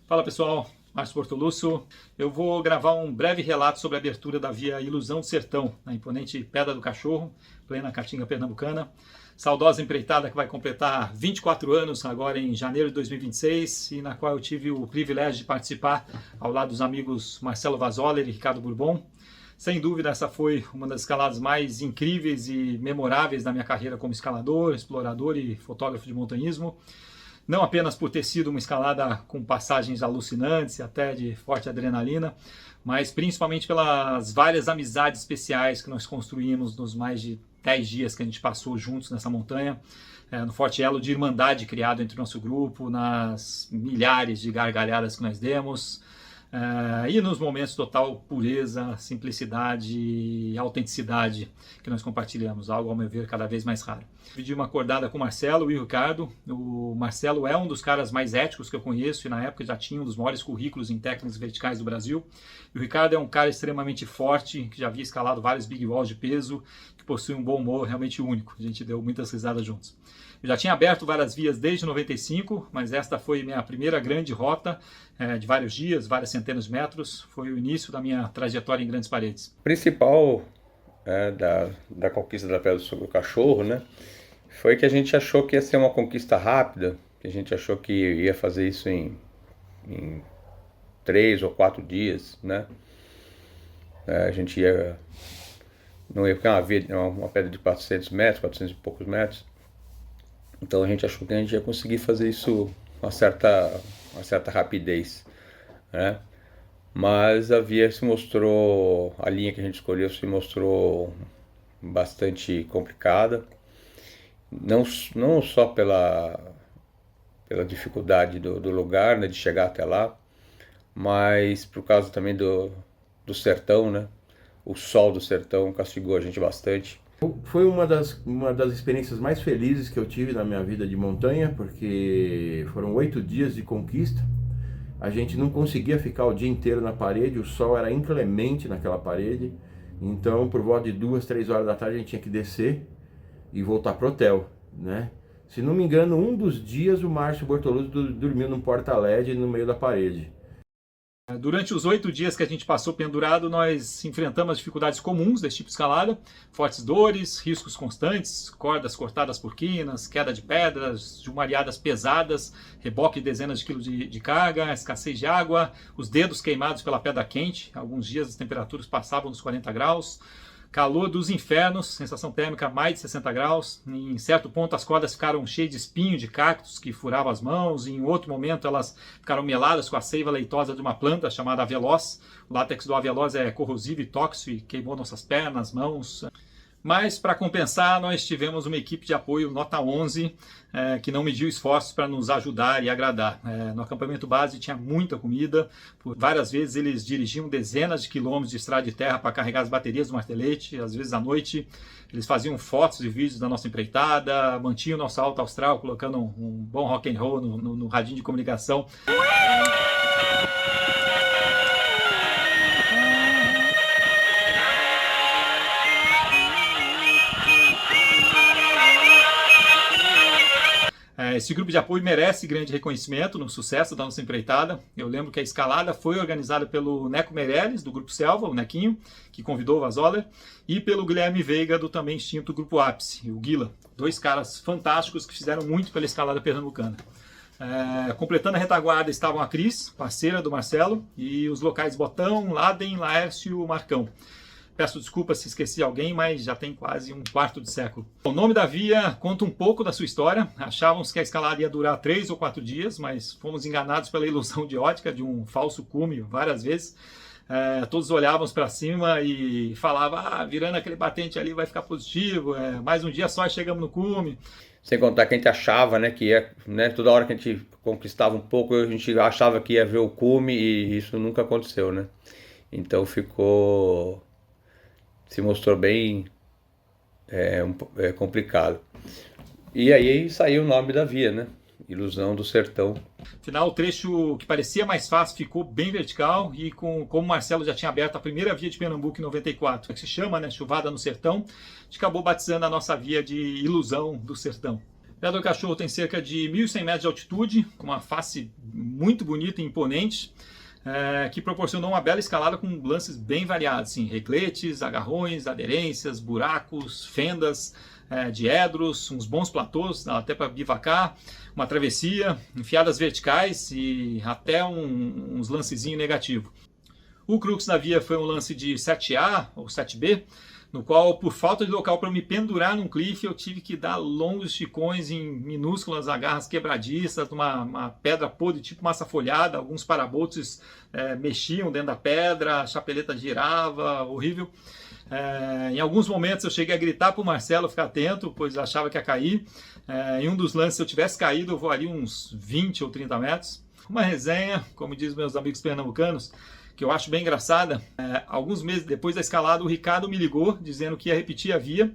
Fala pessoal, Márcio Bortolucci. Eu vou gravar um breve relato sobre a abertura da via Ilusão do Sertão, na imponente Pedra do Cachorro, plena Caatinga pernambucana. Saudosa empreitada que vai completar 24 anos agora em janeiro de 2026 e na qual eu tive o privilégio de participar ao lado dos amigos Marcelo Vazoller e Ricardo Bourbon. Sem dúvida, essa foi uma das escaladas mais incríveis e memoráveis da minha carreira como escalador, explorador e fotógrafo de montanhismo. Não apenas por ter sido uma escalada com passagens alucinantes e até de forte adrenalina, mas principalmente pelas várias amizades especiais que nós construímos nos mais de 10 dias que a gente passou juntos nessa montanha, no forte elo de irmandade criado entre o nosso grupo, nas milhares de gargalhadas que nós demos, e nos momentos de total pureza, simplicidade e autenticidade que nós compartilhamos, algo ao meu ver cada vez mais raro. Dividi uma acordada com o Marcelo e o Ricardo. O Marcelo é um dos caras mais éticos que eu conheço e na época já tinha um dos maiores currículos em técnicas verticais do Brasil. E o Ricardo é um cara extremamente forte, que já havia escalado vários big walls de peso, que possui um bom humor realmente único. A gente deu muitas risadas juntos. Eu já tinha aberto várias vias desde 95, mas esta foi minha primeira grande rota de vários dias, várias centenas de metros. Foi o início da minha trajetória em grandes paredes. O principal da conquista da Pedra do Cachorro, né, foi que a gente achou que ia ser uma conquista rápida, que a gente achou que ia fazer isso em 3 ou 4 dias, né. A gente não ia ficar uma pedra de 400 metros, 400 e poucos metros. Então a gente achou que a gente ia conseguir fazer isso com uma certa rapidez, né? Mas a via a linha que a gente escolheu se mostrou bastante complicada, não só pela dificuldade do lugar, né, de chegar até lá, mas por causa também do sertão, né? O sol do sertão castigou a gente bastante. Foi uma das experiências mais felizes que eu tive na minha vida de montanha, porque foram 8 dias de conquista. A gente não conseguia ficar o dia inteiro na parede, o sol era inclemente naquela parede. Então, por volta de 2, 3 horas da tarde, a gente tinha que descer e voltar pro hotel, né? Se não me engano, um dos dias o Márcio Bortolucci dormiu num porta-LED no meio da parede. Durante os 8 dias que a gente passou pendurado, nós enfrentamos as dificuldades comuns desse tipo de escalada, fortes dores, riscos constantes, cordas cortadas por quinas, queda de pedras, jumariadas pesadas, reboque de dezenas de quilos de carga, escassez de água, os dedos queimados pela pedra quente, alguns dias as temperaturas passavam dos 40 graus, calor dos infernos, sensação térmica mais de 60 graus. Em certo ponto as cordas ficaram cheias de espinho de cactos que furavam as mãos. Em outro momento elas ficaram meladas com a seiva leitosa de uma planta chamada aveloz. O látex do aveloz é corrosivo e tóxico e queimou nossas pernas, mãos. Mas, para compensar, nós tivemos uma equipe de apoio nota 11, que não mediu esforços para nos ajudar e agradar. No acampamento base tinha muita comida, por várias vezes eles dirigiam dezenas de quilômetros de estrada de terra para carregar as baterias do martelete, às vezes à noite. Eles faziam fotos e vídeos da nossa empreitada, mantinham o nosso alto astral, colocando um bom rock and roll no radinho de comunicação. Esse grupo de apoio merece grande reconhecimento no sucesso da nossa empreitada. Eu lembro que a escalada foi organizada pelo Neco Meirelles, do Grupo Selva, o Nequinho, que convidou o Vazoller, e pelo Guilherme Veiga, do também extinto Grupo Ápice, o Guila. 2 caras fantásticos que fizeram muito pela escalada pernambucana. Completando a retaguarda estavam a Cris, parceira do Marcelo, e os locais Botão, Laden, Laércio e Marcão. Peço desculpas se esqueci alguém, mas já tem quase um quarto de século. O nome da via conta um pouco da sua história. Achávamos que a escalada ia durar 3 ou 4 dias, mas fomos enganados pela ilusão de ótica de um falso cume várias vezes. Todos olhávamos para cima e falavam, virando aquele batente ali vai ficar positivo, mais um dia só e chegamos no cume. Sem contar que a gente achava, né, que ia, né, toda hora que a gente conquistava um pouco, a gente achava que ia ver o cume e isso nunca aconteceu, né? Então se mostrou bem complicado. E aí saiu o nome da via, né? Ilusão do Sertão. Afinal, o trecho que parecia mais fácil ficou bem vertical e como o Marcelo já tinha aberto a primeira via de Pernambuco em 94, que se chama, né, Chuvada no Sertão, a gente acabou batizando a nossa via de Ilusão do Sertão. Pedra do Cachorro tem cerca de 1.100 metros de altitude, com uma face muito bonita e imponente, que proporcionou uma bela escalada com lances bem variados, assim, recletes, agarrões, aderências, buracos, fendas, diedros, uns bons platôs, até para bivacar, uma travessia, enfiadas verticais e até uns lancezinhos negativos. O crux da via foi um lance de 7A ou 7B, no qual, por falta de local para me pendurar num cliff, eu tive que dar longos esticões em minúsculas agarras quebradiças, uma pedra podre, tipo massa folhada, alguns parabolts mexiam dentro da pedra, a chapeleta girava, horrível. Em alguns momentos eu cheguei a gritar para o Marcelo ficar atento, pois achava que ia cair. Em um dos lances, se eu tivesse caído, eu voaria uns 20 ou 30 metros. Uma resenha, como dizem meus amigos pernambucanos, que eu acho bem engraçada. Alguns meses depois da escalada, o Ricardo me ligou dizendo que ia repetir a via,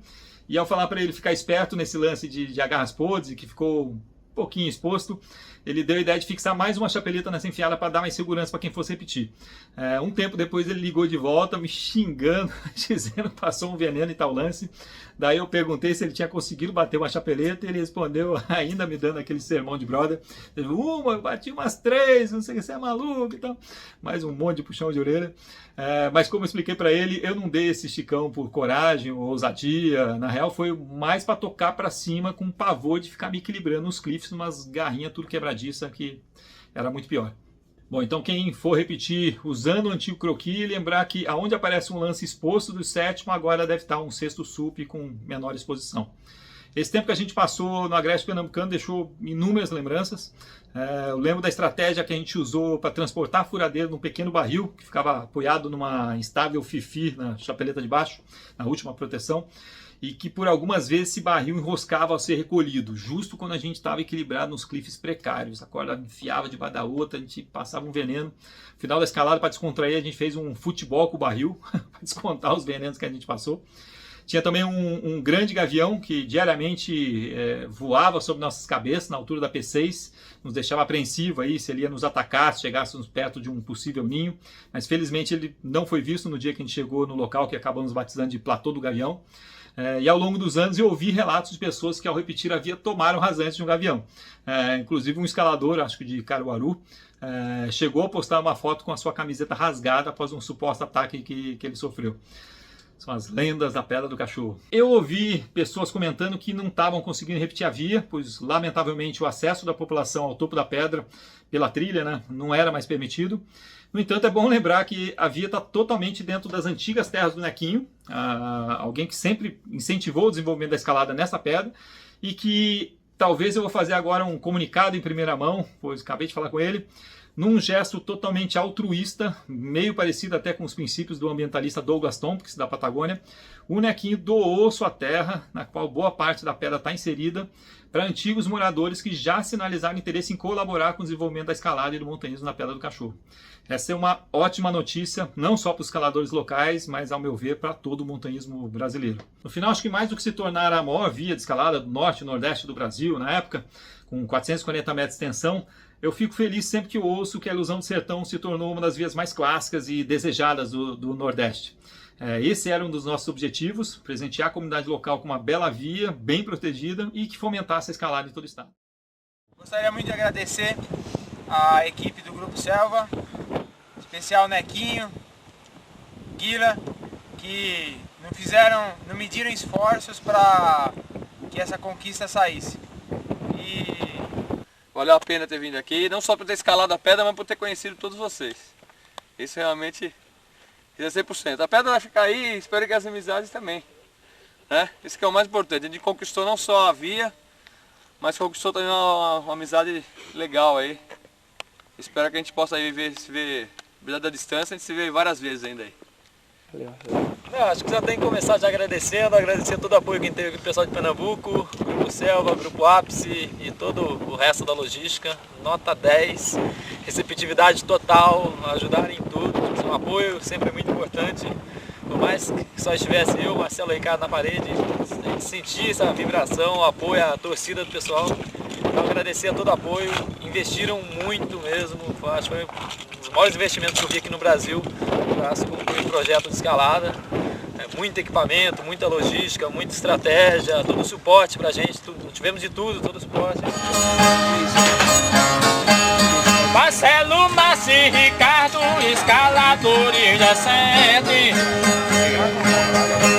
e ao falar para ele ficar esperto nesse lance de agarras podres, e que ficou um pouquinho exposto, ele deu a ideia de fixar mais uma chapeleta nessa enfiada para dar mais segurança para quem fosse repetir. Um tempo depois ele ligou de volta, me xingando, dizendo que passou um veneno em tal lance. Daí eu perguntei se ele tinha conseguido bater uma chapeleta, e ele respondeu, ainda me dando aquele sermão de brother, eu bati umas 3, não sei se você é maluco e tal, mais um monte de puxão de orelha. Mas como eu expliquei para ele, eu não dei esse esticão por coragem ou ousadia, na real foi mais para tocar para cima com pavor de ficar me equilibrando nos cliffs, umas garrinhas tudo quebradiça, que era muito pior. Bom, então quem for repetir usando o antigo croquis, lembrar que aonde aparece um lance exposto do sétimo, agora deve estar um sexto sup com menor exposição. Esse tempo que a gente passou no Agreste Pernambucano deixou inúmeras lembranças. Eu lembro da estratégia que a gente usou para transportar a furadeira num pequeno barril, que ficava apoiado numa instável fifi na chapeleta de baixo, na última proteção, e que por algumas vezes esse barril enroscava ao ser recolhido, justo quando a gente estava equilibrado nos cliffs precários. A corda enfiava debaixo da outra, a gente passava um veneno. No final da escalada, para descontrair, a gente fez um futebol com o barril, para descontar os venenos que a gente passou. Tinha também um grande gavião que diariamente voava sobre nossas cabeças, na altura da P6, nos deixava apreensivo aí se ele ia nos atacar, se chegássemos perto de um possível ninho, mas felizmente ele não foi visto no dia que a gente chegou no local que acabamos batizando de Platô do Gavião. E ao longo dos anos eu ouvi relatos de pessoas que ao repetir a via tomaram rasantes de um gavião. Inclusive um escalador, acho que de Caruaru, chegou a postar uma foto com a sua camiseta rasgada após um suposto ataque que ele sofreu. São as lendas da Pedra do Cachorro. Eu ouvi pessoas comentando que não estavam conseguindo repetir a via, pois lamentavelmente o acesso da população ao topo da pedra pela trilha, né, não era mais permitido. No entanto, é bom lembrar que a via está totalmente dentro das antigas terras do Nequinho, alguém que sempre incentivou o desenvolvimento da escalada nessa pedra, e que talvez eu vou fazer agora um comunicado em primeira mão, pois acabei de falar com ele, num gesto totalmente altruísta, meio parecido até com os princípios do ambientalista Douglas Tompkins, da Patagônia. O Nequinho doou sua terra, na qual boa parte da pedra está inserida, para antigos moradores que já sinalizaram interesse em colaborar com o desenvolvimento da escalada e do montanhismo na Pedra do Cachorro. Essa é uma ótima notícia, não só para os escaladores locais, mas, ao meu ver, para todo o montanhismo brasileiro. No final, acho que mais do que se tornar a maior via de escalada do norte e nordeste do Brasil, na época, com 440 metros de extensão, eu fico feliz sempre que eu ouço que a Ilusão do Sertão se tornou uma das vias mais clássicas e desejadas do Nordeste. Esse era um dos nossos objetivos, presentear a comunidade local com uma bela via, bem protegida e que fomentasse a escalada em todo o estado. Gostaria muito de agradecer a equipe do Grupo Selva, especial Nequinho, Guila, que não mediram esforços para que essa conquista saísse. Valeu a pena ter vindo aqui, não só por ter escalado a pedra, mas por ter conhecido todos vocês. Isso realmente é 100%. A pedra vai ficar aí, espero que as amizades também. Isso que é o mais importante. A gente conquistou não só a via, mas conquistou também uma amizade legal aí. Espero que a gente possa aí se ver da distância, a gente se vê várias vezes ainda aí. Acho que já tem que começar já agradecer todo o apoio que teve o pessoal de Pernambuco, Grupo Selva, Grupo Ápice e todo o resto da logística. Nota 10, receptividade total, ajudarem em tudo. Um apoio sempre é muito importante. Por mais que só estivesse eu, Marcelo e Ricardo na parede, a gente sentia essa vibração, o apoio, a torcida do pessoal. Então agradecer a todo o apoio, investiram muito mesmo, acho que foi um dos maiores investimentos que eu vi aqui no Brasil para se concluir o projeto de escalada. muito equipamento, muita logística, muita estratégia, todo o suporte pra gente, tivemos de tudo, todo o suporte. Marcelo, Massi, Ricardo, escaladores decentes.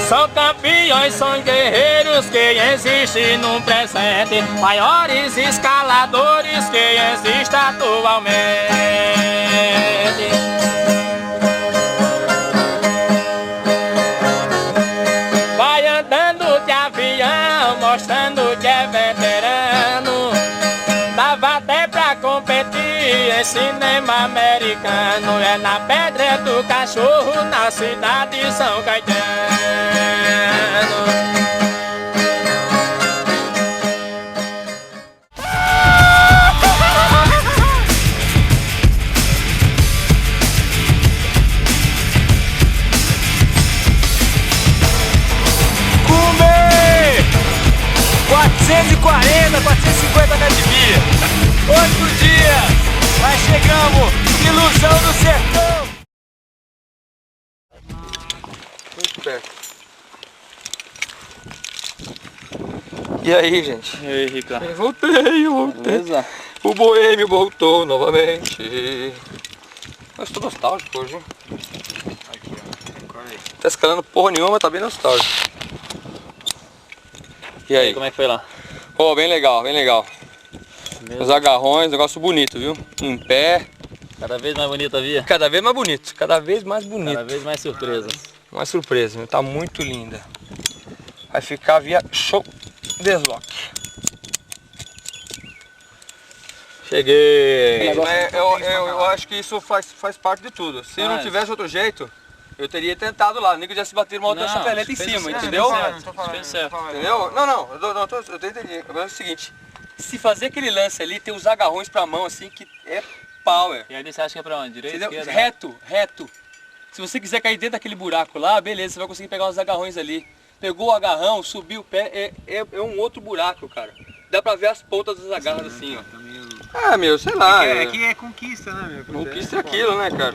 São campeões, são guerreiros que existem no presente. Maiores escaladores que existem atualmente. Vai andando de avião, mostrando que é veterano. Dava até pra competir em cinema americano. É na Pedra do Cachorro, na cidade de São Caetano. Cume! 440, 450 metros de via. 8 dias, mas chegamos, Ilusão do Sertão. Muito perto. E aí, gente? E aí, Ricardo? Eu voltei. Beleza? O boêmio voltou novamente. Eu estou nostálgico hoje, hein? Aqui, ó. Tá escalando porra nenhuma, mas tá bem nostálgico. E aí? Como é que foi lá? Pô, bem legal, bem legal. Os agarrões, negócio bonito, viu? Em pé. Cada vez mais bonita a via? Cada vez mais bonito, cada vez mais bonito. Cada vez mais surpresas. Uma surpresa, viu? Tá muito linda. Vai ficar via show desloque. Cheguei! Eu acho que isso faz parte de tudo. Se não tivesse outro jeito, eu teria tentado lá. O Nico já se bater uma outra chapeleta em cima, entendeu? Entendeu? Não, eu entendi. Agora é o seguinte, se fazer aquele lance ali, ter os agarrões pra mão assim, que é power. E aí você acha que é pra onde? Direita, Entendeu? esquerda? Reto. Se você quiser cair dentro daquele buraco lá, beleza, você vai conseguir pegar os agarrões ali. Pegou o agarrão, subiu o pé, é um outro buraco, cara. Dá pra ver as pontas das agarras assim, ó. Ah, meu, sei lá. É que é conquista, né, meu? Conquista é aquilo, né, cara?